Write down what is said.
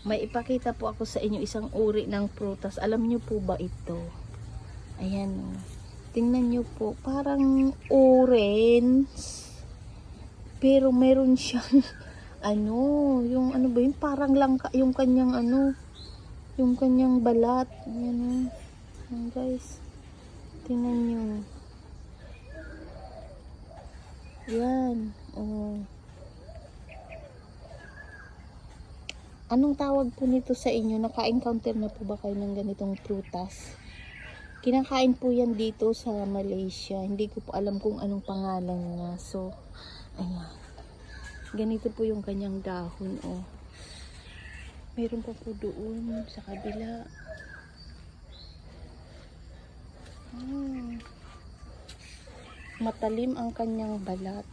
May ipakita po ako sa inyo isang uri ng prutas. Alam nyo po ba ito? Ayan o. Tingnan nyo po. Parang orange. Pero meron siyang ano, yung ano ba yun? Parang langka yung kanyang ano, yung kanyang balat. Ayan o. Ayan guys. Tingnan nyo. Yan. Oh. Anong tawag po nito sa inyo? Naka-encounter na po ba kayo ng ganitong prutas? Kinakain po yan dito sa Malaysia. Hindi ko po alam kung anong pangalan niya. So, ayan. Ganito po yung kanyang dahon, oh. Meron pa po doon sa kabila. Matalim ang kanyang balat.